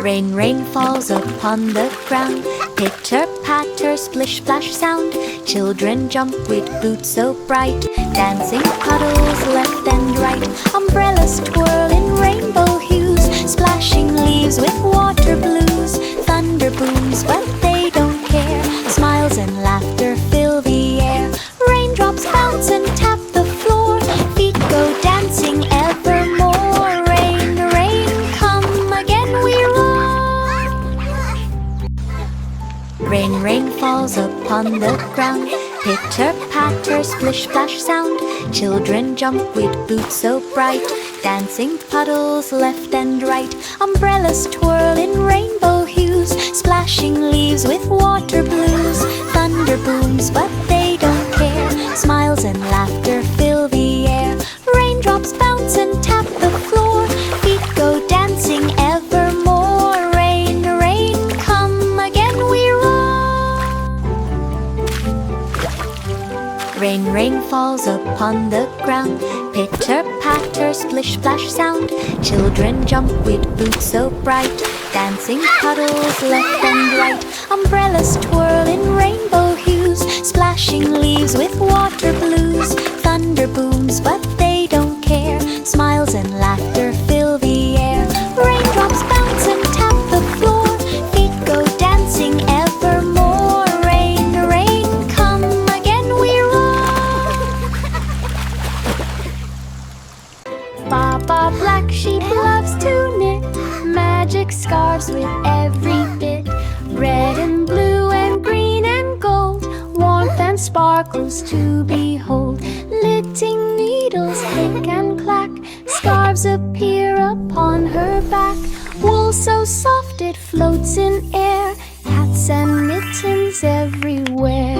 Rain, rain falls upon the ground. Pitter, patter, splish, splash sound. Children jump with boots so bright. Dancing puddles left and right. Umbrellas twirl in rainbow hues. Splashing leaves with water blues. Thunder booms but they don't care. Smiles and laughter fill the air. Raindrops bounce and tap the floor. Feet go dancing evermore. Rain, rain, come again we roar. Rain, rain falls upon the ground. Pitter, patter, splish, splash sound. Children jump with boots so bright. Dancing puddles left and right. Umbrellas twirl in rainbow hues. Splashing leaves with water blues. Thunder booms but they don't care. Smiles and laughter fill the air. Raindrops bounce and tap the floor. Feet go dancing evermore. Rain, rain, come again we roar. Rain, rain falls upon the ground. Pitter, patter, splish, splash sound. Children jump with boots so bright. Dancing puddles left and right. Umbrellas twirl in rainbow hues. Splashing leaves with water blues. Thunder booms but they don't care. Smiles and laughter fill the air. Raindrops bounce and tap the floor. Feet go dancing evermore. Rain, rain, come again we roar. Baba Black Sheep loves to knit. Magic scarves with every bit. Red and blue and green and gold. Warmth and sparkles to behold. Knitting needles click and clack. Scarves appear upon her back. Wool so soft it floats in air. Hats and mittens everywhere.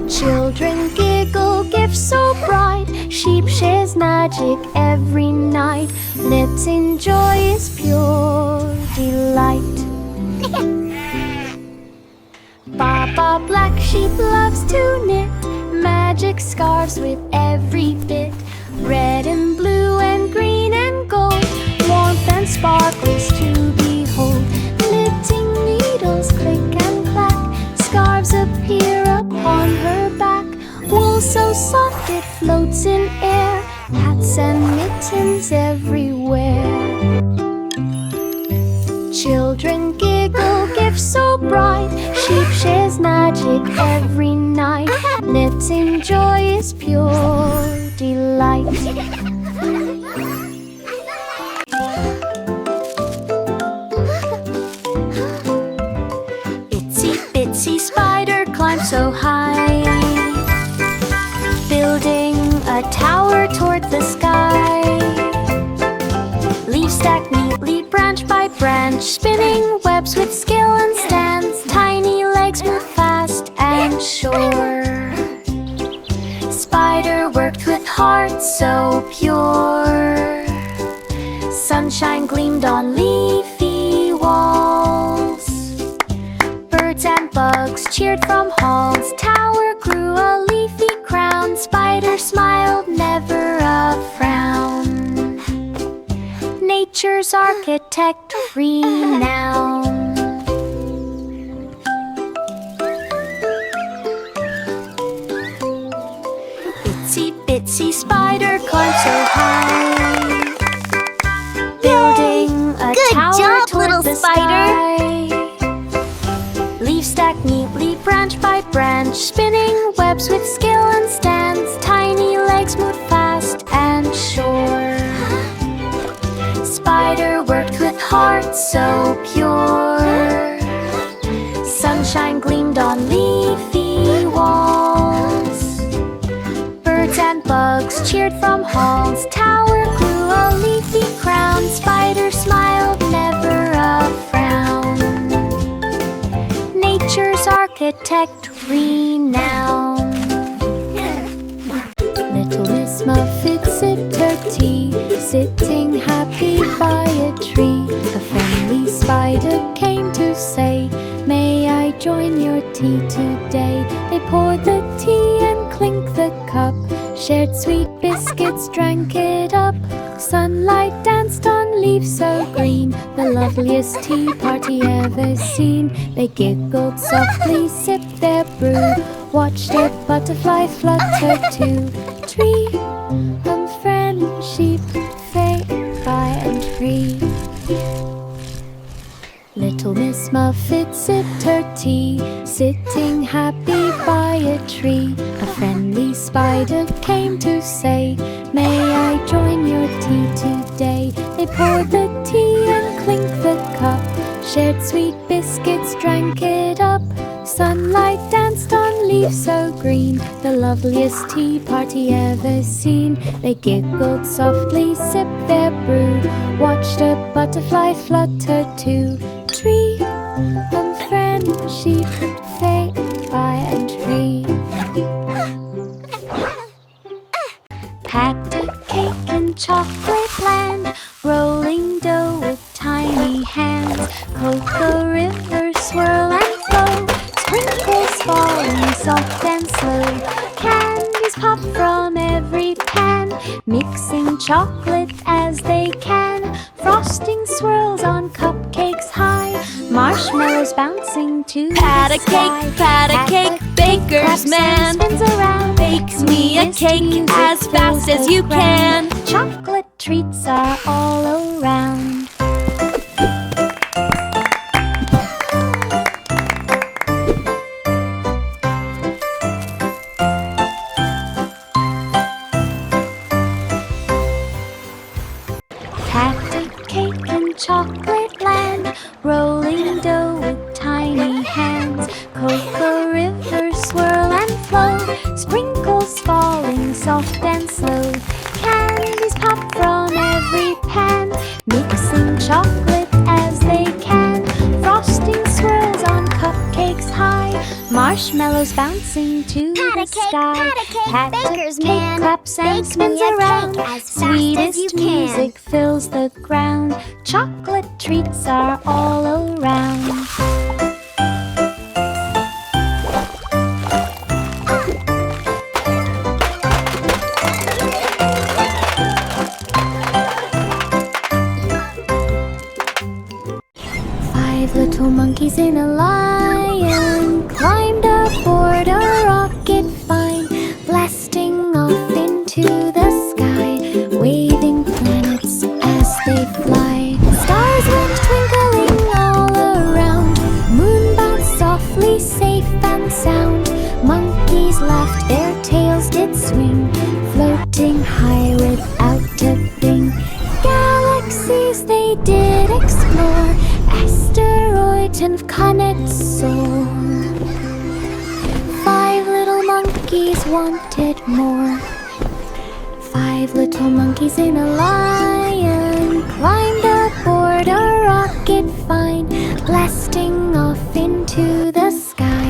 Children giggle, gifts so bright. Sheep shares magic every night. Knitting joy is pure delight. Baba Black Sheep loves to knit. Magic scarves with every bit. Red and blue and green and gold. Warmth and sparkles to behold. Knitting needles click and clack. Scarves appear upon her back. Wool so soft it floats in air. Hats and mittens everywhere. Children giggle, gifts so bright. Sheep shares magic every night. Knitting joy is pure delight. Itsy bitsy spider climbs so high, building a tower toward the sky. Leaves stacked neatly branch by branch, spinning webs with skill and stands. Tiny legs move fast and sure. Spider worked with heart so pure. Sunshine gleamed on leafy walls. Birds and bugs cheered from halls. Tower grew a leafy crown. Spider smiled, never a frown. Nature's architect renowned. Itsy bitsy spider climbed so high, building a tower toward the sky. Leaves stacked neatly branch by branch, spinning webs with skill and stands. Tiny legs moved fast and sure. Spider worked with heart so pure. Sunshine gleamed on leafy walls. Birds and bugs cheered from halls. Tower grew a leafy crown. Spider smiled, never a frown. Nature's architect renowned. Little Miss Muffet sipped her tea, sitting happy by a tree. A friendly spider came to say, "May I join your tea today?" They poured the tea and clinked the cup, shared sweet biscuits, drank it up. Sunlight danced on leaves so green. green, the loveliest tea party ever seen. They giggled softly, sipped their brew, watched a butterfly flutter to tree. Friendship, fade by and free. Little Miss Muffet sipped her tea, sitting happy by a tree. A friendly spider came to say, "May I join your tea today?" They poured the tea and clinked the cup, shared sweet biscuits, drank it up. Sunlight danced on leaves so green, the loveliest tea party ever seen. They giggled softly, sipped their brew, watched a butterfly flutter to tree. And friendship fade by and tree. Packed a cake in chocolate land, rolling dough with tiny hands. Cocoa river swirl and flow, sprinkles falling soft and slow. Candies pop from every pan, mixing chocolate as they can. Frosting swirls on cupcakes high, marshmallows bouncing to Pat the a sky. pat a cake, baker's man. Spins around, Bakes me a cake as fast as you can. Chocolate treats are all around. Packed a cake in chocolate land, rolling dough with tiny hands. Cocoa river swirl and flow, sprinkles falling soft and slow. Candies pop from every pan, mixing chocolate as they can. Frosting swirls on cupcakes high, marshmallows bouncing to the sky. Pat a cake, baker's man. Claps and Bake spins me a around, cake as fast as you sweetest can. music fills the ground. Chocolate treats are all around. Five little monkeys in a lion climbed aboard a rocket fine, blasting off into the sky, waving planets as they fly. Stars went twinkling all around, moon bounced softly, safe and sound. Monkeys laughed, their tails did swing, floating high without a thing. Galaxies they did explore, asteroids and comets soar. Five little monkeys wanted more. Five little monkeys in a lion climbed aboard a rocket fine, blasting off into the sky,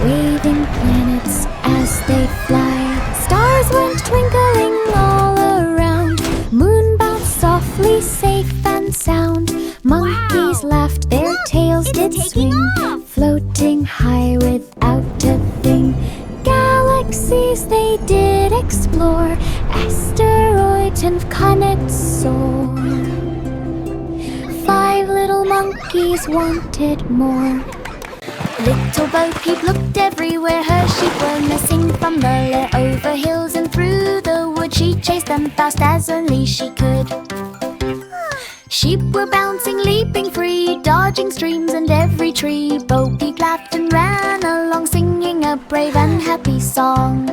waving planets as they fly. Stars went twinkling all around, moon bounced softly, safe and sound. Monkeys laughed, their tails did swing, floating high without a thing. Galaxies they did explore, asteroids and comets soar. Five little monkeys wanted more. Little Bo Peep looked everywhere, her sheep were missing from the lair. Over hills and through the wood she chased them fast as only she could. Sheep were bouncing, leaping free, dodging streams and every tree. Bo Peep laughed and ran along, singing a brave and happy song.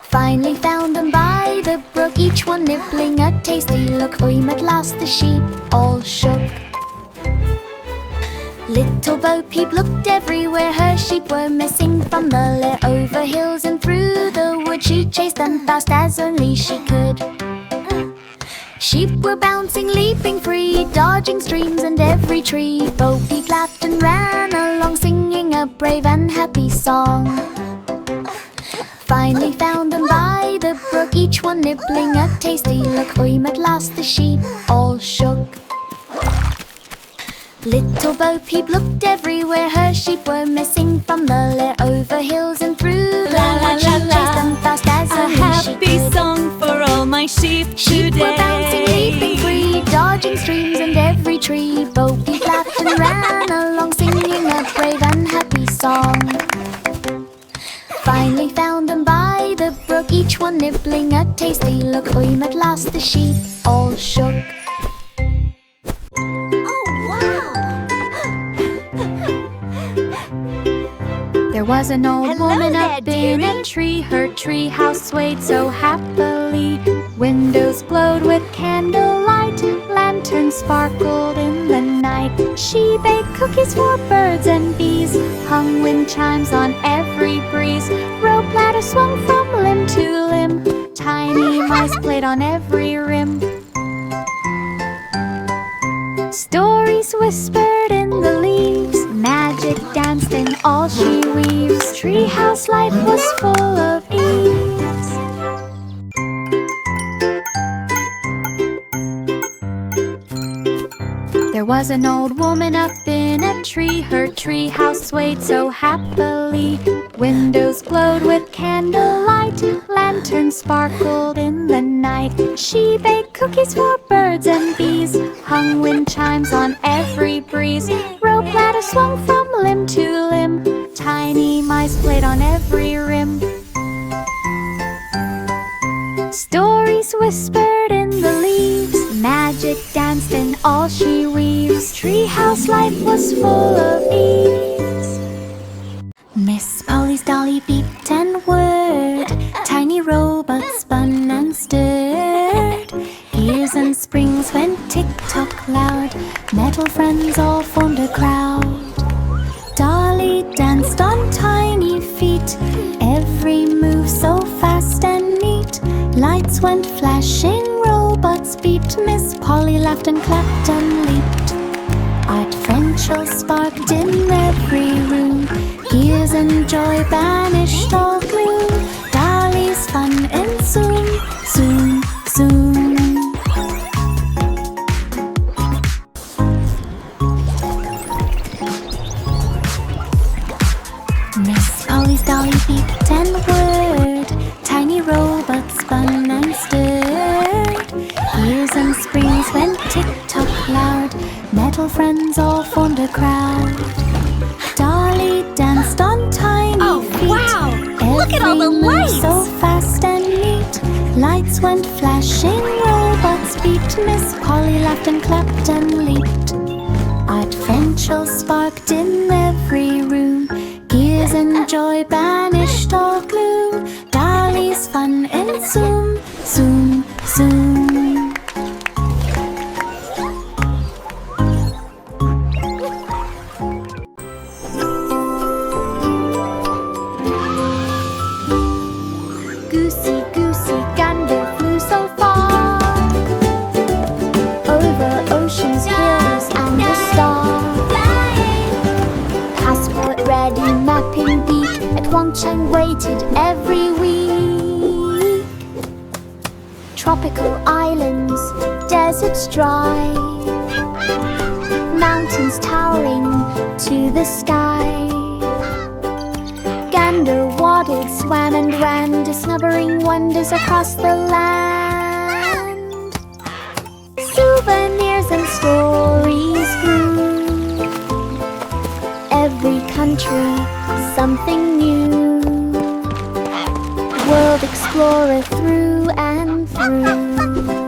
Finally found them by the brook, each one nibbling a tasty look. Oim, at last the sheep all shook. Little Bo Peep looked everywhere, her sheep were missing from the lair. Over hills and through the wood she chased them fast as only she could. Sheep were bouncing, leaping free, dodging streams and every tree. Bo Peep laughed and ran along, singing a brave and happy song. Finally found them by the brook, each one nibbling a tasty look. Oim, at last the sheep all shook. Little Bo Peep looked everywhere, her sheep were missing from the lair. Over hills and through the wood she chased them fast as only happy song for all my sheep Sheep today. were bouncing, leaping free, dodging streams and every tree. Bo Peep laughed and ran along, singing a brave and happy song. Finally found them by the brook, each one nibbling a tasty look. Oim, at last the sheep all shook. There was an old Hello woman there, up in dearie. a tree. Her tree house swayed so happily. Windows glowed with candlelight. Lanterns sparkled in the night. She baked cookies for birds and bees. Hung wind chimes on every breeze. Rope ladder swung from limb to limb. Tiny mice played on every rim. Stories whispered in the leaves. Magic danced in all she weaves. Treehouse life was full of ease. There was an old woman up in a tree. Her tree house swayed so happily. Windows glowed with candlelight. Lanterns sparkled in the night. She baked cookies for birds and bees. Hung wind chimes on every breeze. Rope ladder swung from limb to limb. Tiny mice played on every rim. Stories whispered in the leaves. Magic danced in all she weaves. Treehouse life was full of ease. Miss Polly's dolly beeped and whirred. Tiny robots spun and stirred. Gears and springs went tick-tock loud. Metal friends all formed a crowd. Dolly danced on tiny feet. Every move so fast and neat. Lights went flashing, robots beeped. Miss Polly laughed and clapped and leaped. Art Frenchel sparked in every room. Gears and joy banished all gloom. Dolly's fun and zoom, zoom, zoom. Miss Polly's dolly beeped and whirred. Tiny robots spun and stirred. Gears and springs went tick-tock loud. Metal friends all formed a crowd. Dolly danced on tiny feet. Wow! Look at all the Every move lights! so fast and neat. Lights went flashing, robots beeped. Miss Polly laughed and clapped and leaped. Art Frenchel sparked in every room. Gears and joy banished all gloom. Dolly's fun and zoom, zoom, zoom. Goosey, goosey, gander flew so far, over oceans, hills, and the stars. Passport ready, mapping beak. At Wangcheng waited every week. Tropical islands, deserts dry, mountains towering to the sky. Gander waddled, swam and ran, discovering wonders across the land. Souvenirs and stories grew. Every country, something new. World explorer through and through.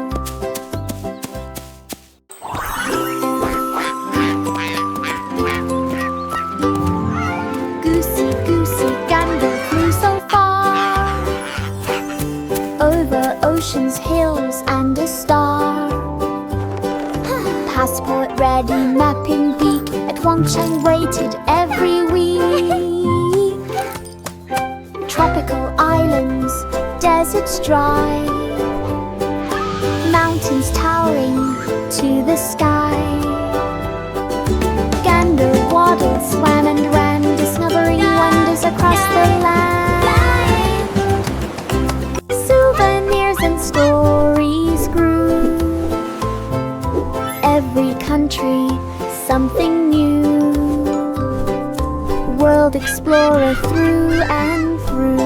Goosey, goosey, gander flew so far, over oceans, hills, and a star. Passport ready, mapping beak. At Wangcheng waited every week. Tropical islands, deserts dry, mountains towering to the sky. Gander waddled, swam and ran, discovering wonders across the land. Souvenirs and stories grew. Every country, something new. World explorer through and through.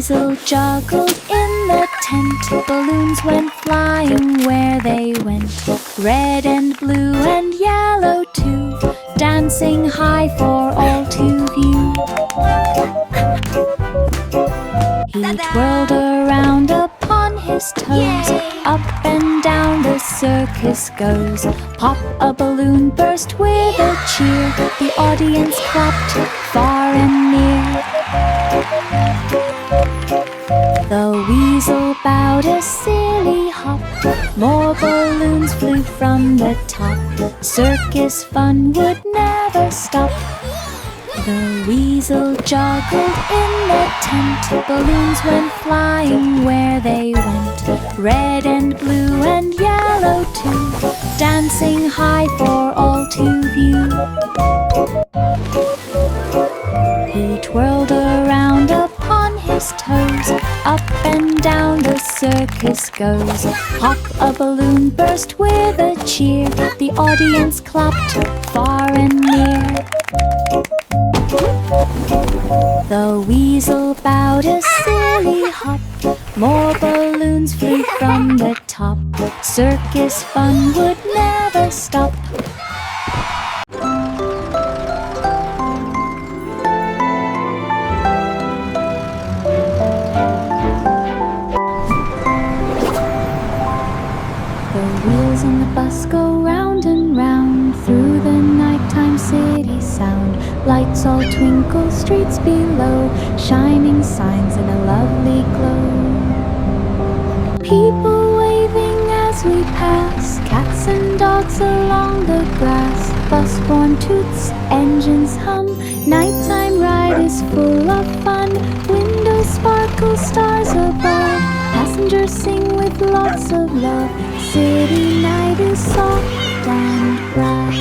weasel juggled in the tent. Balloons went flying where they went. Red and blue and yellow too, dancing high for all to view. He twirled around upon his toes. Up and down the circus goes. Pop, a balloon burst with a cheer. The audience clapped far and near. The weasel bowed a silly hop. More balloons flew from the top. Circus fun would never stop. The weasel juggled in the tent. Balloons went flying where they went. Red and blue and yellow too, dancing high for all to view. He twirled around upon his toes. Up and down the circus goes. Pop, a balloon burst with a cheer. The audience clapped far and near. The weasel bowed a silly hop. More balloons flew from the top. Circus fun would never stop. The wheels on the bus go round and round through the nighttime city sound. Lights all twinkle, streets below, shining signs in a lovely glow. People waving as we pass, cats and dogs along the grass. Bus horn toots, engines hum, nighttime ride is full of fun. Windows sparkle, stars above, passengers sing with lots of love. City night is soft and bright.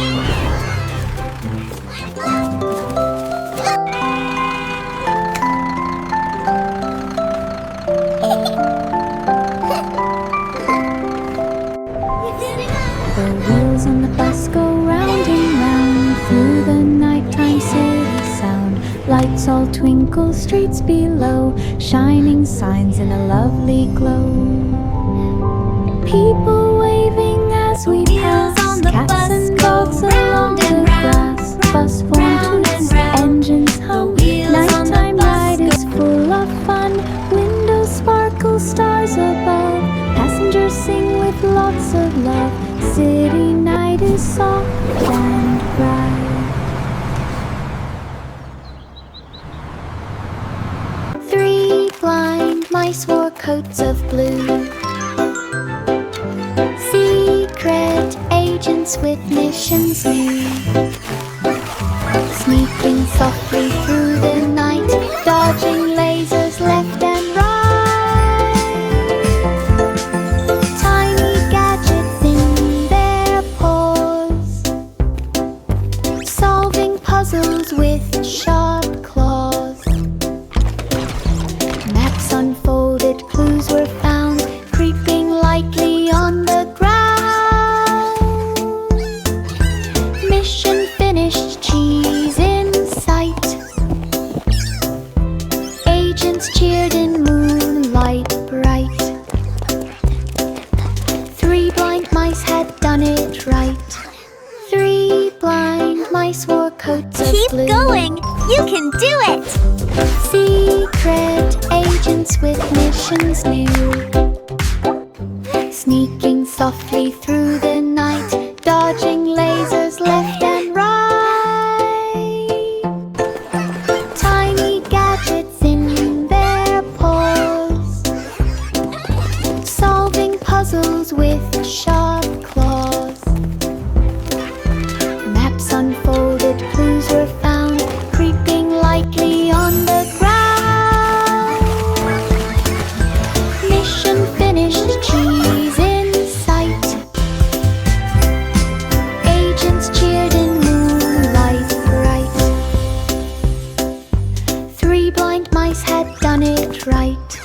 The wheels on the bus go round and round through the nighttime city sound. Lights all twinkle, streets below, shining signs in a lovely glow. People waving as we pass, cats and dogs along the grass. Bus horn toots, engines hum, nighttime ride is full of fun. Windows sparkle, stars above, passengers sing with lots of love. City night is soft and bright. 3 blind mice wore coats of blue. Secret agents with missions new. Sneaking softly through the night, dodging lasers left and right. Tiny gadgets in their paws, solving puzzles with sharp claws. Maps unfolded, clues were found, creeping lightly on the ground. Mission finished, cheese in sight. Agents cheered in moonlight bright. 3 blind mice had done it right. 3 blind mice wore coats of blue. Keep going! You can do it! Secret agents with missions new. Sneaking softly through the night, dodging lasers left and right. Tiny gadgets in their paws, solving puzzles with sharp claws. Maps unfolded, clues were found, creeping lightly on the ground. Mission finished, cheese in sight. Agents cheered in moonlight bright. 3 blind mice had done it right.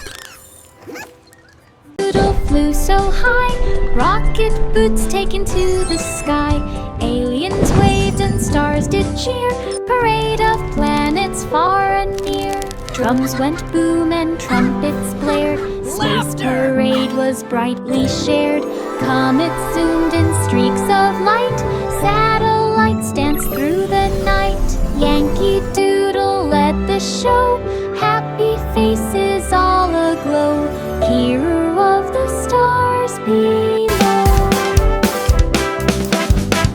Doodle flew so high, rocket boots taken to the sky. Aliens waved and stars did cheer, parade of planets far and near. Drums went boom and trumpets blared. Space parade was brightly shared. Comets zoomed in streaks of light. Satellites danced through the night. Yankee Doodle led the show. Happy faces all aglow. Hero of the stars below.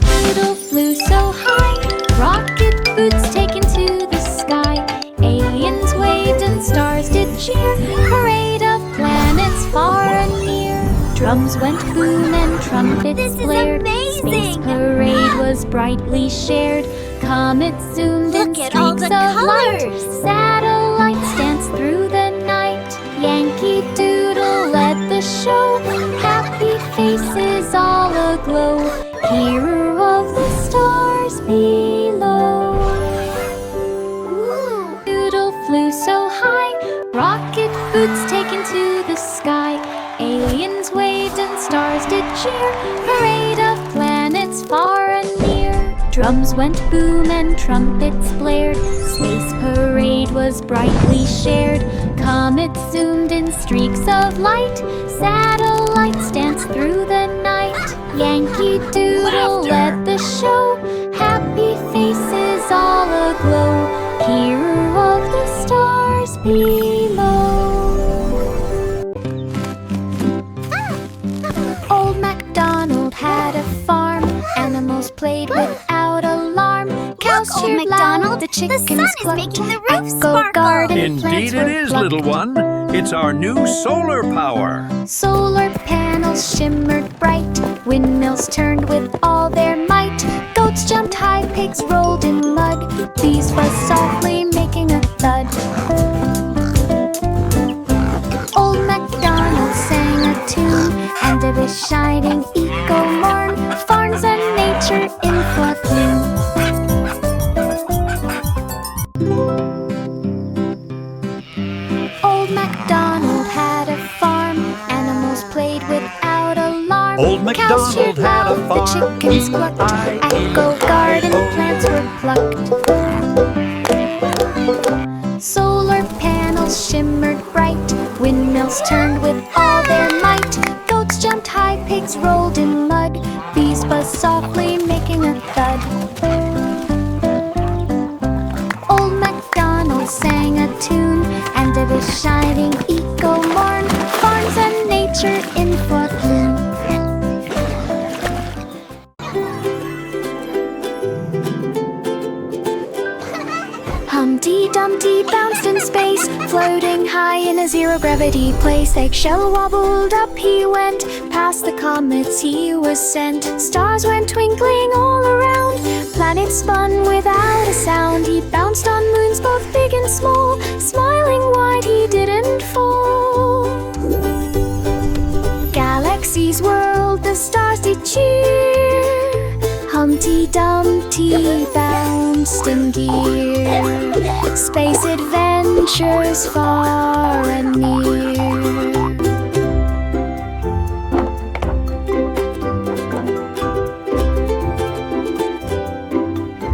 Doodle flew so high. Rocket boots taken to the sky. Aliens waved and stars did cheer. Parade of planets far and near. Drums went boom and trumpets blared. Space parade was brightly shared. Comets zoomed in streaks of light. Satellites danced through the night. Yankee Doodle led the show. Happy faces all aglow. Hero of the stars below. Doodle flew so high. Rocket boots taken to the sky. Aliens waved and stars did cheer. Parade of planets far and near. Drums went boom and trumpets blared. Space parade was brightly shared. Comets zoomed in streaks of light. Satellites danced through the night. Yankee Doodle led the show. Happy faces all aglow. Hero of the stars below. Old MacDonald had a farm. Animals played without alarm. Cows cheered loud, the chickens clucked. Echo garden Indeed it is, little one. It's our new solar power. Solar panels shimmered bright. Windmills turned with all their might. Goats jumped high, pigs rolled in mud. Bees buzzed softly, making a thud. Old MacDonald sang a tune, and a shining echo morn. Farms and nature in full bloom. Old MacDonald had a farm. Animals played without alarm. Old Cows cheered MacDonald had a loud, farm. the chickens clucked. Echo garden plants were plucked. Solar panels shimmered bright. Windmills turned with all their might. Goats jumped high, pigs rolled in mud. Bees buzzed softly, making a thud. Old MacDonald sang a tune, and a shining echo morn. Farms and nature in full bloom. Humpty Dumpty bounced in space, floating high in a zero-gravity place. Eggshell wobbled up he went, past the comets he was sent. Stars went twinkling all around, planets spun without a sound. He bounced on moons both big and small, smiling wide he didn't fall. Galaxies whirled, the stars did cheer. Humpty Dumpty bounced in gear. Space adventures far and near.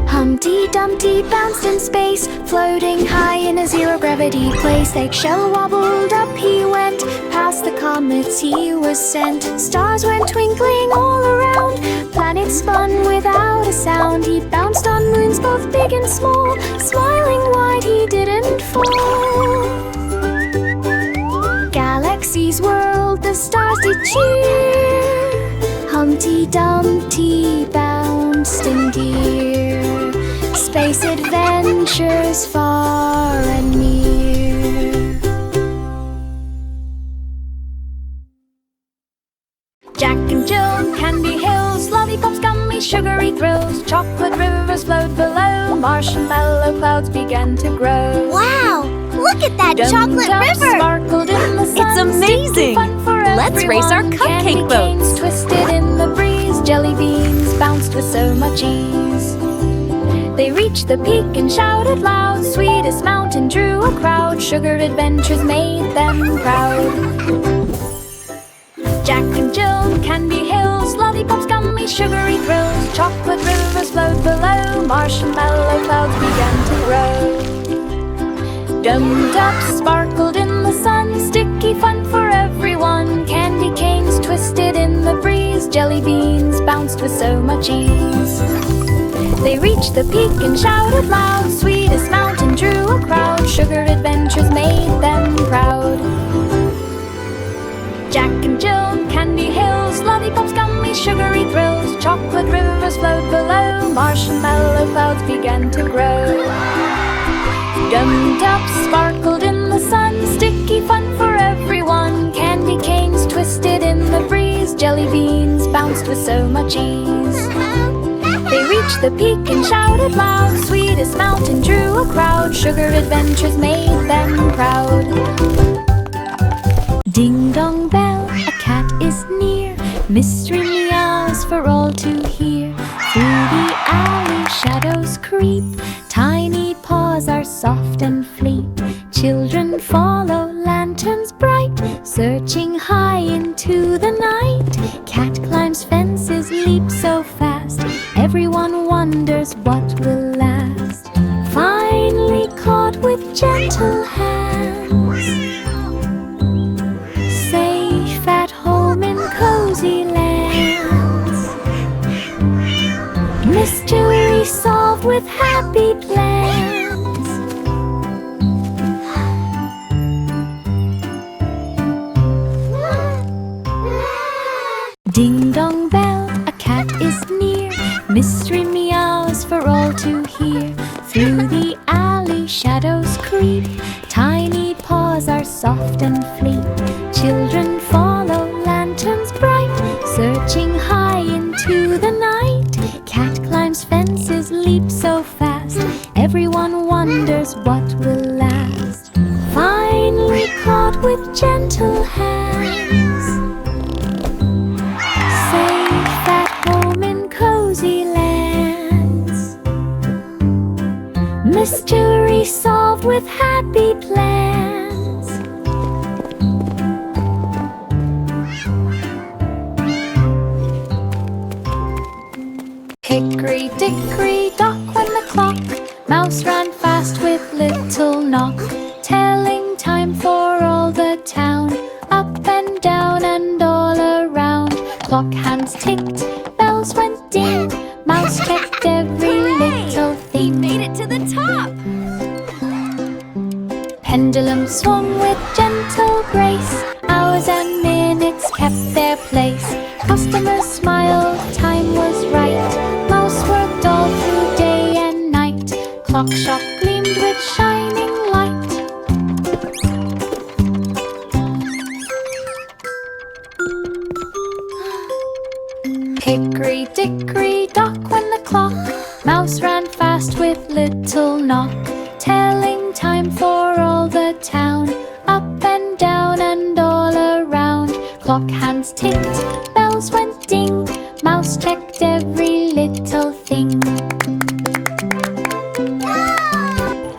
Humpty Dumpty bounced in space, floating high in a zero-gravity place. Eggshell wobbled up he went, past the comets he was sent. Stars went twinkling all around, planets spun without a sound. He bounced on moons both big and small, smiling wide he didn't fall. Galaxies whirled, the stars did cheer. Humpty Dumpty bounced in gear. Space adventures far and near. Jack and Jill, candy hills, lollipops, gummy, sugary thrills. Chocolate rivers flowed below, marshmallow clouds began to grow. Wow! Look at that chocolate Gumdrops river! sparkled in the sun. It's amazing! Fun for Let's race our everyone. cupcake Candy canes boats. twisted in the breeze. Jelly beans bounced with so much ease. They reached the peak and shouted loud. Sweetest mountain drew a crowd. Sugar adventures made them proud. Jack and Jill, candy hills, lollipops, gummy, sugary thrills. Chocolate rivers flowed below, marshmallow clouds began to grow. Gummed up, sparkled in the sun, sticky fun for everyone. Candy canes twisted in the breeze, jelly beans bounced with so much ease. They reached the peak and shouted loud, sweetest mountain drew a crowd. Sugar adventures made them proud. Jack and Jill, candy hills, lollipops, gummies, sugary thrills. Chocolate rivers flowed below, marshmallow clouds began to grow. Gummed up, sparkled in the sun, sticky fun for everyone. Candy canes twisted in the breeze, jelly beans bounced with so much ease. They reached the peak and shouted loud, sweetest mountain drew a crowd. Sugar adventures made them proud. Ding dong bell, a cat is near, mystery meows for all to hear. Through the alley shadows creep, tiny paws are soft and fleet. Children follow lanterns bright, searching high into the night. Cat climbs fences, leaps so fast, everyone wonders what will last. Finally caught with gentle hands, safe at home in cozy lands. Mystery solved with happy plans. Ding dong bell, a cat is near, mystery meows for all to hear. Through the alley shadows creep, tiny paws are soft and fleet. Children follow lanterns bright, searching high into the night. Cat climbs fences, leaps so fast, everyone wonders what will last. Finally caught with gentle hands, safe at home in cozy lands. Mystery solved with happy plans. Hickory dickory dock when the clock mouse ran fast with little knock, telling time for all the town, up and down and all around. Clock hands ticked, bells went ding, mouse checked every little thing. Made it to the top! Pendulum swung with gentle grace, hours and minutes kept their place. Customers smiled, time was right, mouse worked all through day and night. Clock shop gleamed with shining light. Hickory dickory dock when the clock mouse ran fast with little knock, telling time for all the town, up and down and all around. Clock hands ticked, bells went ding, mouse checked every little thing.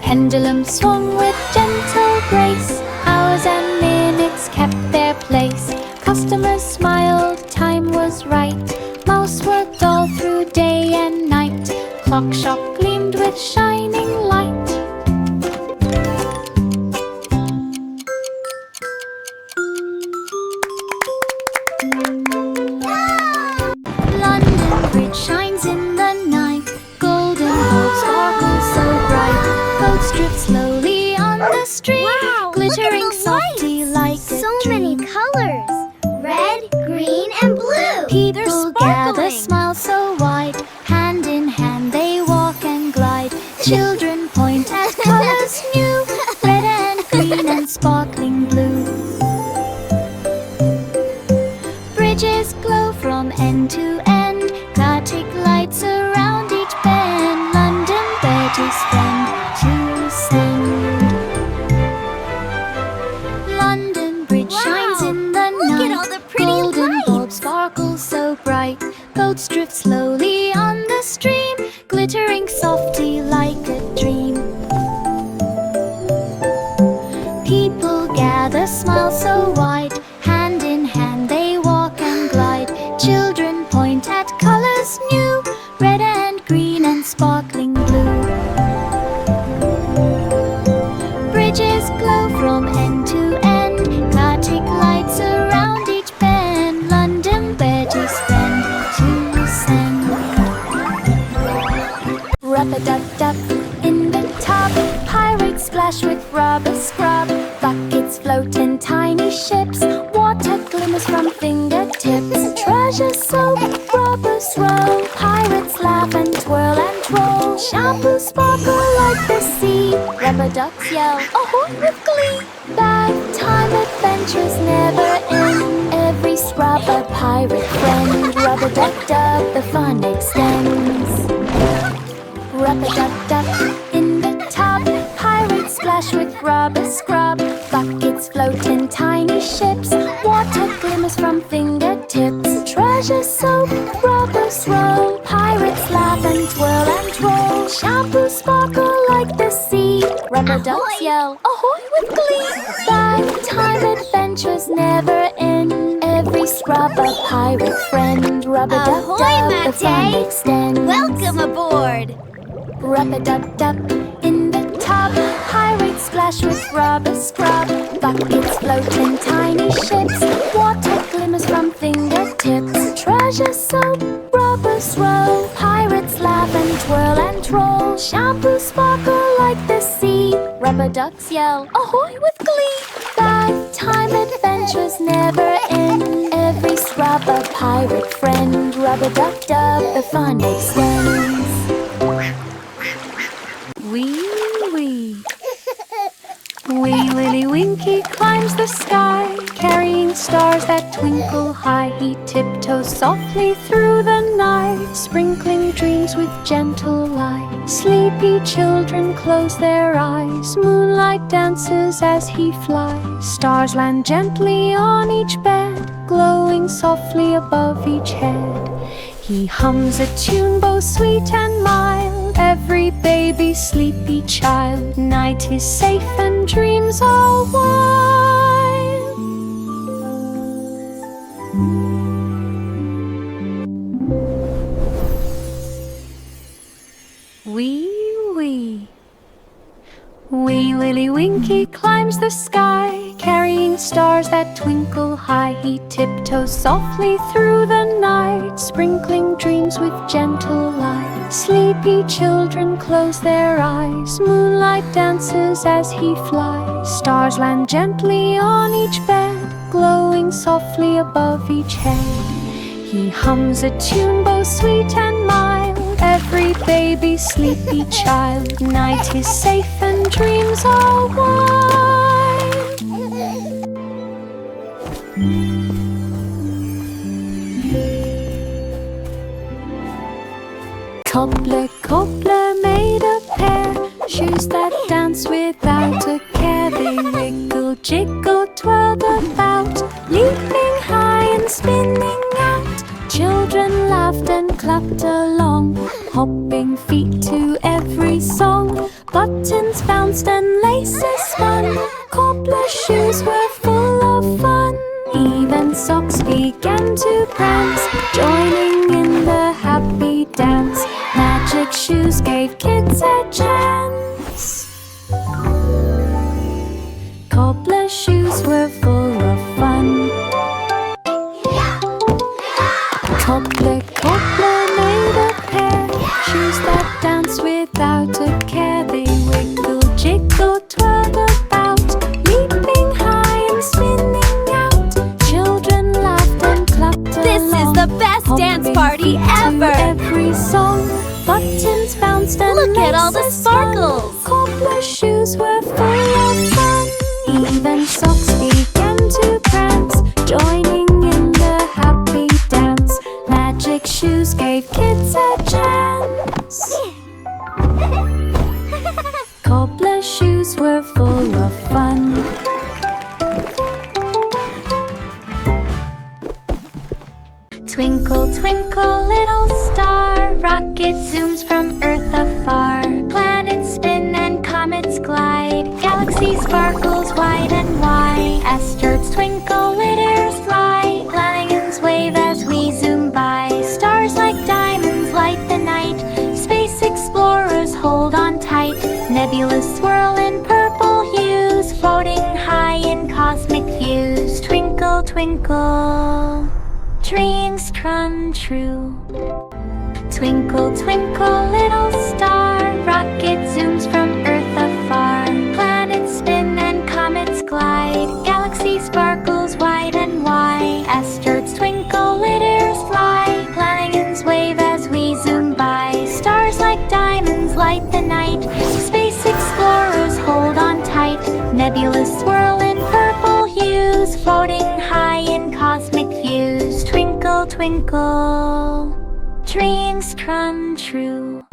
Pendulum swung with gentle grace, hours and minutes kept their place. Customers smiled, time was right, mouse worked all through day and night. Clock shop gleamed with shining light. London Bridge shines in the night, golden bulbs sparkle so bright. Boats drift slowly on the stream, Wow, glittering look at the softly like a So dream. many colors! Red, green, and blue! People gather, sparkling. smile so wide, hand in hand they walk and glide. Children point at colors new, red and green and sparkling blue. Bridges glow from end to end, static lights around each bend. London there to spend, to send. London Bridge shines in the Look night, at all the pretty golden lights. bulbs sparkle so bright. Boats drift slowly on the stream, glittering softly like a dream. People gather, smile so wide, hand in hand they walk and glide. Children point at colors new, red and green and sparkling blue. Bridges adventurous friend to send. Rub-a-dub-dub in the tub, pirates splash with rubber scrub. Buckets float in tiny ships, water glimmers from fingertips. Treasure soap, rubber swirl, pirates laugh and twirl and roll. Shampoo sparkle like the sea, rubber ducks yell, ahoy with glee. Bagtime adventures never end, every scrub a pirate friend. Rub-a-dub-dub, the fun extends. Rub-a-dub-dub in the tub, pirates splash with rubber scrub. Buckets float in tiny ships, water glimmers from fingertips. Treasure soap, rubber swirl, pirates laugh and twirl and roll. Shampoo sparkle like the sea, rubber ducks yell, ahoy with glee. Bagtime adventures never end, every scrub a pirate friend. Rub-a-dub-dub, the fun extends. Welcome aboard. Rub-a-dub-dub in the tub, pirates splash with rubber scrub. Buckets float in tiny ships, water glimmers from fingertips. Treasure soap, rubber swirl, pirates laugh and twirl and roll. Shampoo sparkle like the sea, rubber ducks yell, ahoy with glee. Bagtime adventures never end, every scrub a pirate friend. Rub-a-dub-dub, the fun extends. Wee wee. Wee Willie Winky climbs the sky, carrying stars that twinkle high. He tiptoes softly through the night, sprinkling dreams with gentle light. Sleepy children close their eyes, moonlight dances as he flies. Stars land gently on each bed, glowing softly above each head. He hums a tune both sweet and mild, every baby sleepy child. Night is safe and dreams all wild. Wee wee. Wee Willie Winky climbs the sky, carrying stars that twinkle high. He tiptoes softly through the night, sprinkling dreams with gentle light. Sleepy children close their eyes, moonlight dances as he flies. Stars land gently on each bed, glowing softly above each head. He hums a tune both sweet and mild, every baby sleepy child. Night is safe and dreams are wild. Cobbler, cobbler made a pair, shoes that dance without a care. They wiggle, jiggle, twirled about, leaping high and spinning out. Children laughed and clapped along, hopping feet to every song. Buttons bounced and laces spun, cobbler shoes were full of fun. Even socks began to prance, joining in the happy dance. Magic shoes gave kids a chance. Cobbler shoes were full of fun. Cobbler, cobbler made a pair, shoes that dance without a care. They wiggle, jiggle, twirled about, leaping high and spinning out. Children laughed and clapped along. This is the best dance party ever. Every song, buttons bounced and Look at all the laces sparkles. spun. Cobbler shoes were full of fun. Even socks began to prance, joining in the happy dance. Magic shoes gave kids a chance. Cobbler shoes were full of fun. Twinkle, twinkle, little star, rocket zooms from Earth afar. Planets spin and comets glide, galaxy sparkles wide and wide. Asteroids twinkle, litters fly, lions wave as we zoom by. Stars like diamonds light the night, space explorers hold on tight. Nebulas swirl in purple hues, floating high in cosmic views. Twinkle, twinkle, dreams try come true. Twinkle, twinkle, little star, rocket zooms from Earth afar. Planets spin and comets glide, galaxy sparkles wide and wide. Asteroids twinkle, litters fly, planets wave as we zoom by. Stars like diamonds light the night, space explorers hold on tight. Nebulas swirl in purple hues, floating high in cosmic views. Twinkle, twinkle, dreams come true.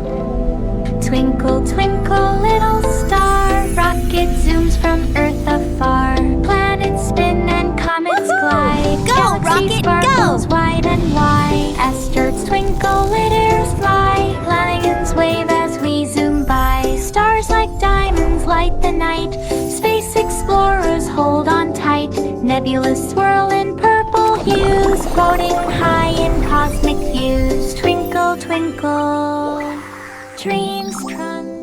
Twinkle, twinkle, little star, rocket zooms from Earth afar. Planets spin and comets glide, Go, galaxy rocket, sparkles go! wide and wide. Asteroids twinkle, litters fly, planets wave as we zoom by. Stars like diamonds light the night, space explorers hold on tight. Nebulas swirl in purple hues, floating high in cosmic views. Twinkle, twinkle, dreams come